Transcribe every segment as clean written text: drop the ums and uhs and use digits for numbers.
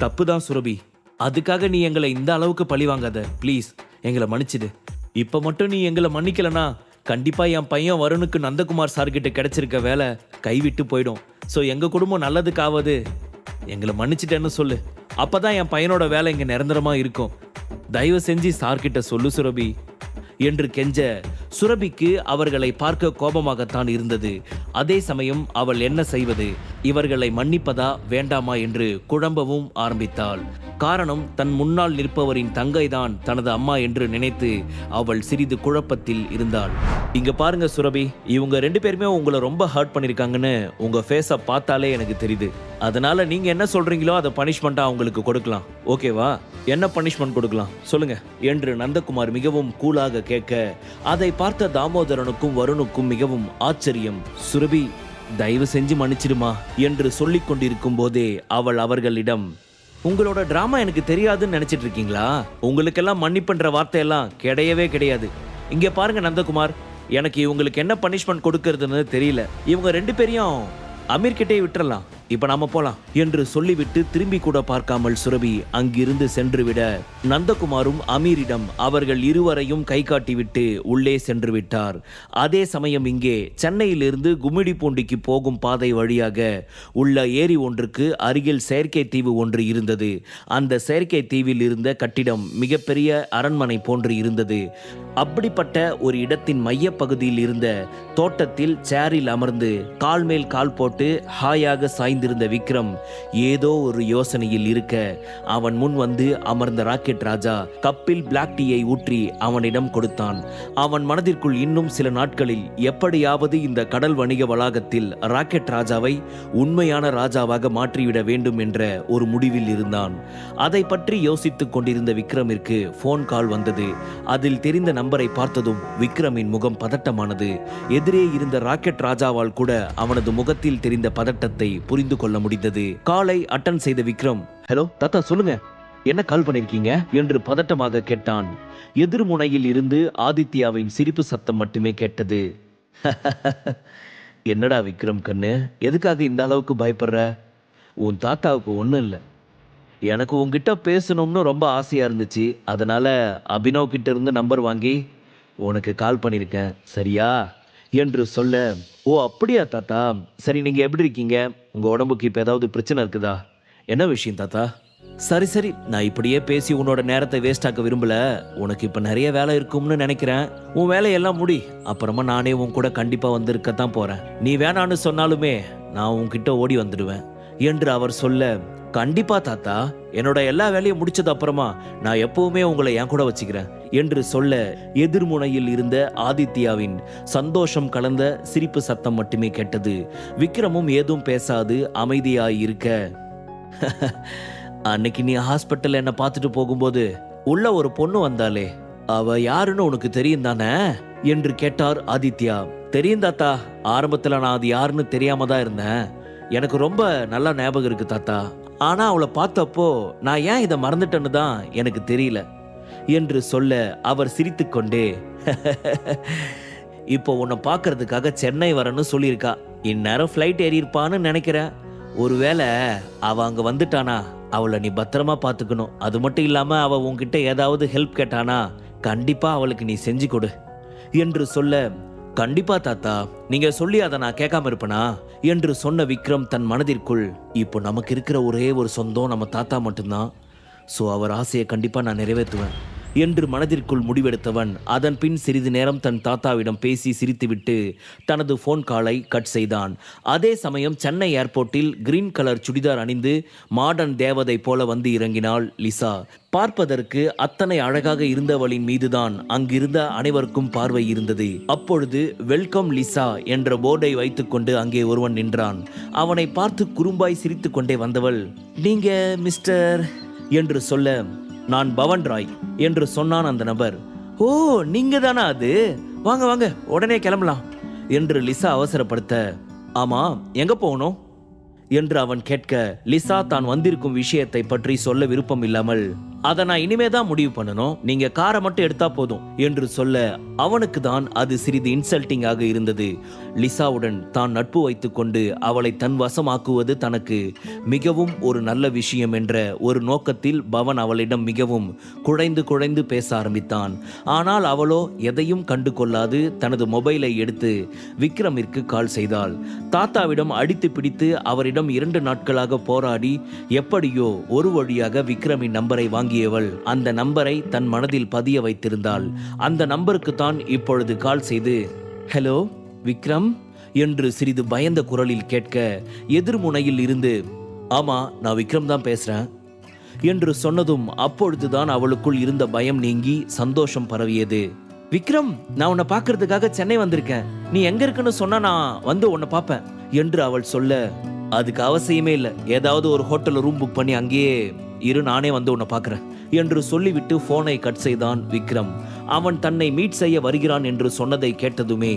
தப்பு தான் சுரபி. அதுக்காக நீ எங்களை இந்த அளவுக்கு பழி வாங்காத ப்ளீஸ். எங்களை மன்னிச்சிடு. இப்போ மட்டும் நீ எங்களை மன்னிக்கலனா கண்டிப்பா என் பையன் வருணுக்கு நந்தகுமார் சார் கிட்ட கிடைச்சிருக்க வேலை கைவிட்டு போயிடும். ஸோ எங்க குடும்பம் நல்லதுக்காவது எங்களை மன்னிச்சிட்டேன்னு சொல்லு. அப்பதான் என் பையனோட வேலை இங்க நிரந்தரமா இருக்கும். தயவு செஞ்சு சார்கிட்ட சொல்லு சுரபி என்று கெஞ்ச, சுரபிக்கு அவர்களை பார்க்க கோபமாகத்தான் இருந்தது. அதே சமயம் அவள் என்ன செய்வது, இவர்களை மன்னிப்பதா வேண்டாமா என்று குழம்பவும் ஆரம்பித்தாள். காரணம், தன் முன்னால் நிற்பவரின் தங்கைதான் தனது அம்மா என்று நினைத்து அவள் சிறிது குழப்பத்தில் இருந்தாள். இங்க பாருங்க சுரபி, இவங்க 2 பேருமே உங்களை ரொம்ப ஹர்ட் பண்ணிருக்காங்கன்னு உங்க ஃபேஸை பார்த்தாலே எனக்கு தெரியுது. அதனால நீங்க என்ன சொல்றீங்களோ அதை பனிஷ்மெண்டா அவங்களுக்கு கொடுக்கலாம். ஓகேவா? என்ன பனிஷ்மெண்ட் கொடுக்கலாம் சொல்லுங்க என்று நந்தகுமார் மிகவும் கூலாக கேட்க, அதை பார்த்த தாமோதரனுக்கும் வருணுக்கும் மிகவும் ஆச்சரியம். சுரபி தயவு செஞ்சு மன்னிச்சிடுமா என்று சொல்லிக் கொண்டிருக்கும் போதே அவள் அவர்களிடம், உங்களோட டிராமா எனக்கு தெரியாதுன்னு நினைச்சிட்டு இருக்கீங்களா? உங்களுக்கெல்லாம் மன்னிப்புன்ற வார்த்தையெல்லாம் கிடையவே கிடையாது. இங்க பாருங்க நந்தகுமார், எனக்கு இவங்களுக்கு என்ன பனிஷ்மெண்ட் கொடுக்கறதுன்னு தெரியல. இவங்க 2 பேரையும் அமீர்கிட்டே விட்டுறலாம். இப்ப நாம போலாம் என்று சொல்லிவிட்டு திரும்பி கூட பார்க்காமல் சுரபி அங்கிருந்து சென்று விட, நந்தகுமாரும் அமீரிடம் அவர்கள் இருவரையும் கை காட்டிவிட்டு உள்ளே சென்று விட்டார். அதே சமயம் இங்கே சென்னையிலிருந்து கும்மிடிப்பூண்டிக்கு போகும் பாதை வழியாக உள்ள ஏரி ஒன்றுக்கு அருகில் செயற்கை தீவு ஒன்று இருந்தது. அந்த செயற்கை தீவில் இருந்த கட்டிடம் மிகப்பெரிய அரண்மனை போன்று இருந்தது. அப்படிப்பட்ட ஒரு இடத்தின் மைய பகுதியில் இருந்த தோட்டத்தில் சேரில் அமர்ந்து கால் மேல் கால் போட்டு ஹாயாக சாய்ந்திருந்த விக்ரம் ஏதோ ஒரு யோசனையில் இருக்க, அவன் முன் வந்து அமர்ந்த ராக்கெட் ராஜா கப்பில் பிளாக் டீயை ஊற்றி அவனிடம் கொடுத்தான். அவன் மனதிற்குள் இன்னும் சில நாட்களில் எப்படியாவது இந்த கடல் வணிக வளாகத்தில் ராக்கெட் ராஜாவை உண்மையான ராஜாவாக மாற்றிவிட வேண்டும் என்ற ஒரு முடிவில் இருந்தான். அதை பற்றி யோசித்துக் கொண்டிருந்த விக்ரமிற்கு போன் கால் வந்தது. அதில் தெரிந்த நம்பரை பார்த்ததும் விக்ரமின் முகம் பதட்டமானது. எதிரே இருந்த ராக்கெட் ராஜாவால் கூட அவனது முகத்தில் தெரிந்த பதட்டத்தை புரிந்து கொள்ள முடிந்தது. காலை அட்டன் செய்த விக்ரம், ஹலோ தாத்தா சொல்லுங்க, என்ன கால் பண்ணிருக்கீங்க என்று பதட்டமாக கேட்டான். எதிர்முனையில் இருந்து ஆதித்யாவின் சிரிப்பு சத்தம் மட்டுமே கேட்டது. என்னடா விக்ரம் கண்ணு, எதுக்காக இந்த அளவுக்கு பயப்படுற? உன் தாத்தாவுக்கு ஒன்றும் இல்லை, எனக்கு உங்ககிட்ட பேசணும்னு ரொம்ப ஆசையாக இருந்துச்சு. அதனால் அபினவ் கிட்ட இருந்து நம்பர் வாங்கி உனக்கு கால் பண்ணியிருக்கேன், சரியா என்று சொல்ல, ஓ அப்படியா தாத்தா, சரி நீங்கள் எப்படி இருக்கீங்க? உங்கள் உடம்புக்கு இப்போ ஏதாவது பிரச்சனை இருக்குதா? என்ன விஷயம் தாத்தா? சரி சரி, நான் இப்படியே பேசி உன்னோட நேரத்தை வேஸ்ட் ஆக்க விரும்பல. உனக்கு இப்போ நிறைய வேலை இருக்கும்னு நினைக்கிறேன். உன் வேலையெல்லாம் முடி, அப்புறமா நானே உன் கூட கண்டிப்பாக வந்திருக்கத்தான் போகிறேன். நீ வேணான்னு சொன்னாலுமே நான் உன்கிட்ட ஓடி வந்துடுவேன் என்று அவர் சொல்ல, கண்டிப்பா தாத்தா, என்னோட எல்லா வேலையும் முடிச்சது அப்புறமா நான் எப்பவுமே உங்களை என் கூட வச்சுக்கிறேன் என்று சொல்ல, எதிர்முனையில் இருந்த ஆதித்யாவின் சந்தோஷம் கலந்த சிரிப்பு சத்தம் மட்டுமே கேட்டது. விக்ரமும் ஏதும் பேசாது அமைதியாய் இருக்க, அன்னைக்கு நீ ஹாஸ்பிட்டல் என்ன பார்த்துட்டு போகும்போது உள்ள ஒரு பொண்ணு வந்தாலே, அவ யாருன்னு உனக்கு தெரியும் தானே என்று கேட்டார் ஆதித்யா. தெரியும் தாத்தா, ஆரம்பத்துல நான் அது யாருன்னு தெரியாம தான் இருந்தேன். எனக்கு ரொம்ப நல்லா ஞாபகம் இருக்கு தாத்தா. ஆனா அவளை பார்த்தப்போ நான் ஏன் இதை மறந்துட்டேன்னு தான் எனக்கு தெரியல என்று சொல்ல, அவர் சிரித்து கொண்டே, இப்போ உன்னை பார்க்கறதுக்காக சென்னை வரேன்னு சொல்லியிருக்கா. இந்நேரம் ஃப்ளைட் ஏறியிருப்பான்னு நினைக்கிறேன். ஒருவேளை அவ அங்க வந்துட்டானா அவளை நீ பத்திரமா பார்த்துக்கணும். அது மட்டும் இல்லாம அவ உன்கிட்ட ஏதாவது ஹெல்ப் கேட்டானா கண்டிப்பா அவளுக்கு நீ செஞ்சு கொடு என்று சொல்ல, கண்டிப்பா தாத்தா, நீங்க சொல்லி அதை நான் கேட்காம இருப்பனா என்று சொன்ன விக்ரம் தன் மனதிற்குள், இப்போ நமக்கு இருக்கிற ஒரே ஒரு சொந்தம் நம்ம தாத்தா மட்டும்தான். ஸோ அவர் ஆசையை கண்டிப்பா நான் நிறைவேற்றுவேன் என்று மனதிற்குள் முடிவெடுத்தவன் அதன் பின் சிறிது நேரம் தன் தாத்தாவிடம் பேசி சிரித்துவிட்டு தனது போன் காலை கட் செய்தான். அதே சமயம் சென்னை ஏர்போர்ட்டில் கிரீன் கலர் சுடிதார் அணிந்து மாடர்ன் தேவதை போல வந்து இறங்கினாள் லிசா. பார்ப்பதற்கு அத்தனை அழகாக இருந்தவளின் மீதுதான் அங்கிருந்த அனைவருக்கும் பார்வை இருந்தது. அப்பொழுது வெல்கம் லிசா என்ற போர்டை வைத்துக்கொண்டு அங்கே ஒருவன் நின்றான். அவனை பார்த்து குறும்பாய் சிரித்து கொண்டே வந்தவள், நீங்க மிஸ்டர் என்று சொல்ல, நான் பவன் ராய் என்று சொன்னான் அந்த நபர். ஓ நீங்க தானா அது, வாங்க வாங்க உடனே கிளம்பலாம் என்று லிசா அவசரப்படுத்த, ஆமா எங்க போகணும் என்று அவன் கேட்க, லிசா தான் வந்திருக்கும் விஷயத்தை பற்றி சொல்ல விருப்பம் இல்லாமல், அதை நான் இனிமே தான் முடிவு பண்ணணும், நீங்க காரை மட்டும் எடுத்தா போதும் என்று சொல்ல அவனுக்கு தான் அது சிறிது இன்சல்ட்டிங்காக இருந்தது. லிசாவுடன் தான் நட்பு வைத்துக் கொண்டு அவளை தன் வசமாக்குவது தனக்கு மிகவும் ஒரு நல்ல விஷயம் என்ற ஒரு நோக்கத்தில் பவன் அவளிடம் மிகவும் குழைந்து பேச ஆரம்பித்தான். ஆனால் அவளோ எதையும் கண்டு கொள்ளாது தனது மொபைலை எடுத்து விக்ரமிற்கு கால் செய்தாள். தாத்தாவிடம் அடித்து பிடித்து அவரிடம் 2 நாட்களாக போராடி எப்படியோ ஒரு வழியாக விக்ரமின் நம்பரை வாங்கியவள் அந்த நம்பரை தன் மனதில் பதிய வைத்திருந்தாள். அந்த நம்பருக்கு தான் இப்பொழுது கால் செய்து, ஹலோ விக்ரம் என்று சிறிது பயந்த குரலில் கேட்க, எதிர்முனையில் இருந்து, ஆமா நான் விக்ரம் தான் பேசுறேன் என்று சொன்னதும் அப்பொழுதுதான் அவளுக்குள் இருந்த பயம் நீங்கி சந்தோஷம் பரவியது. விக்ரம், நான் உன்னை பார்க்கறதுக்காக சென்னை வந்திருக்கேன், நீ எங்க இருக்குன்னு சொன்னா நான் வந்து உன்னை பார்ப்பேன் என்று அவள் சொல்ல, அதுக்கு அவசியமே இல்லை, ஏதாவது ஒரு ஹோட்டல் ரூம் புக் பண்ணி அங்கேயே இரு, நானே வந்து உன்னை பார்க்குறேன் என்று சொல்லிவிட்டு போனை கட் செய்தான் விக்ரம். அவன் தன்னை மீட் செய்ய வருகிறான் என்று சொன்னதை கேட்டதுமே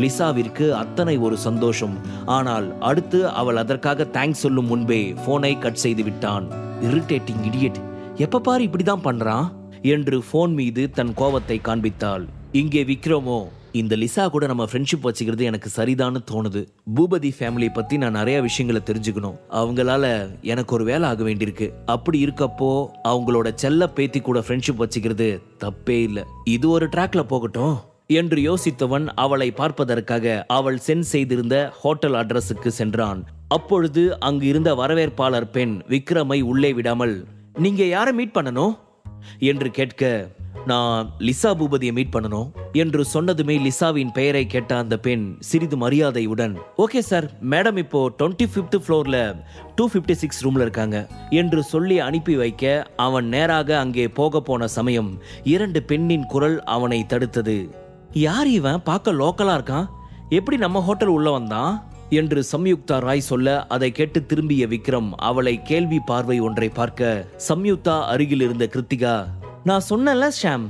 லிசாவிற்கு அத்தனை ஒரு சந்தோஷம். ஆனால் அடுத்து அவள் அதற்காக தேங்க்ஸ் சொல்லும் முன்பே போனை கட் செய்து விட்டான். இரிட்டேட்டிங் இடியட், எப்ப பாரு இப்படிதான் பண்றான் என்று போன் மீது தன் கோபத்தை காண்பித்தாள். இங்கே விக்ரமோ, இந்த லிசா கூட நம்ம ஃப்ரெண்ட்ஷிப் வச்சுக்கிறது எனக்கு சரிதான்னு தோணுது. பூபதி ஃபேமிலி பத்தி நான் நிறைய விஷயங்களை தெரிஞ்சுக்கணும், அவங்களால எனக்கு ஒரு வேலை ஆக வேண்டியிருக்கு. அப்படி இருக்கப்போ அவங்களோட செல்ல பேத்தி கூட ஃப்ரெண்ட்ஷிப் வச்சுக்கிறது தப்பே இல்லை, இது ஒரு ட்ராக்ல போகட்டும் என்று யோசித்தவன் அவளை பார்ப்பதற்காக அவள் சென்ட் செய்திருந்த ஹோட்டல் அட்ரஸுக்கு சென்றான். அப்பொழுது அங்கு இருந்த வரவேற்பாளர் பெண் விக்ரமை உள்ளே விடாமல், நீங்க யாரை மீட் பண்ணணும் என்று கேட்க, நான் லிசா பூபதியை மீட் பண்ணணும் என்று சொன்னதுமே லிசாவின் பெயரை கேட்ட அந்த பெண் சிறிது மரியாதையுடன், ஓகே சார், மேடம் இப்போ 25th ஃப்ளோர்ல 256 ரூம்ல இருக்காங்க என்று சொல்லி அனுப்பி வைக்க அவன் நேராக அங்கே போக போன சமயம் 2 பெண்ணின் குரல் அவனை தடுத்தது. யார் இவன், பார்க்க லோக்கலா இருக்கான், எப்படி நம்ம ஹோட்டல் உள்ள வந்தான் என்று சம்யுக்தா ராய் சொல்ல, அதை கேட்டு திரும்பிய விக்ரம் அவளை கேள்வி பார்வை ஒன்றை பார்க்க, சம்யுக்தா அருகில் இருந்த கிருத்திகா, நான் சொன்னல ஷாம்,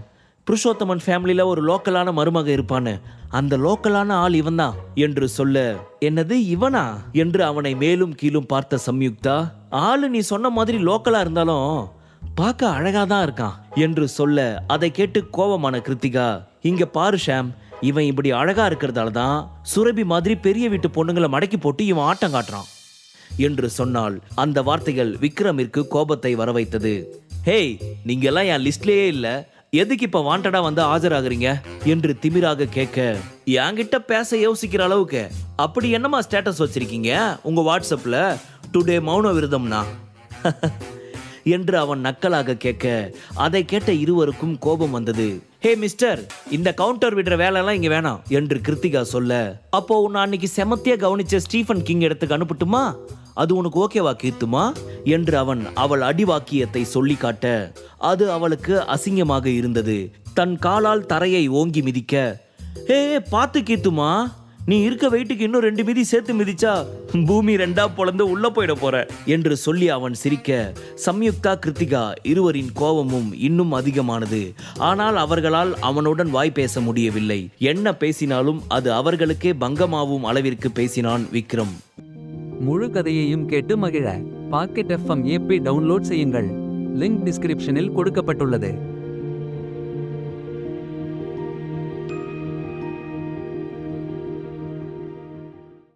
புருஷோத்தமன் ஃபேமிலியில ஒரு லோக்கலான மருமக இருப்பான்னு, அந்த லோக்கலான ஆள் இவன் தான் என்று சொல்ல, என்னது இவனா என்று அவனை மேலும் கீழும் பார்த்த சம்யுக்தா, ஆளு நீ சொன்ன மாதிரி லோக்கலா இருந்தாலும் பார்க்க அழகா தான் இருக்கான் என்று சொல்ல, அதை கேட்டு கோபமான கிருத்திகா, இங்க பாரு ஷாம், இவன் இப்படி அழகா இருக்கிறதால தான் சுரபி மாதிரி பெரிய வீட்டு பொண்ணுங்களை மடக்கி போட்டு இவன் ஆட்டம் காட்டுறான் என்று சொன்னால் அந்த வார்த்தைகள் விக்ரமிற்கு கோபத்தை வரவைத்தது. ஹேய், நீங்க எல்லாம் என் லிஸ்ட்லயே இல்ல, எதுக்கு இப்ப வாண்டடா வந்து ஆஜராகிறீங்க என்று திமிராக கேட்க, என்கிட்ட பேச யோசிக்கிற அளவுக்கு அப்படி என்னமா ஸ்டேட்டஸ் வச்சிருக்கீங்க உங்க வாட்ஸ்அப்ல, டுடே மௌன விரதம்னா என்று அவன் நக்கலாக கேட்க, அதை கேட்ட இருவருக்கும் கோபம் வந்தது. ஹே மிஸ்டர், இந்த கவுண்டர் விடுற வேலையெல்லாம் இங்க வேணாம் என்று கிருத்திகா சொல்ல, அப்போ உன்னை அன்னைக்கு செமத்தியா கவனிச்ச ஸ்டீஃபன் கிங் இடத்துக்கு அனுப்பட்டுமா, அது உனக்கு ஓகேவா கீர்த்துமா என்று அவள் அடிவாக்கியத்தை சொல்லி காட்ட, அது அவளுக்கு அசிங்கமாக இருந்தது. தன் காலால் தரையை ஓங்கி மிதிக்க, ஹே பார்த்து கீர்த்துமா, நீ இருக்க வெயிட்டுக்கு இன்னும் 2 மிதி சேர்த்து மிதிச்சா பூமி 2ஆ பொளந்து உள்ள போயிட போற என்று சொல்லி அவன் சிரிக்க, சம்யுக்தா கிருத்திகா இருவரின் கோபமும் இன்னும் அதிகமானது. ஆனால் அவர்களால் அவனுடன் வாய் பேச முடியவில்லை. என்ன பேசினாலும் அது அவர்களுக்கே பங்கமாவும் அளவிற்கு பேசினான் விக்ரம். முழு கதையையும் கேட்டு மகிழ பாக்கெட் FM ஆப்பை டவுன்லோட் செய்யுங்கள். லிங்க் டிஸ்கிரிப்ஷனில் கொடுக்கப்பட்டுள்ளது.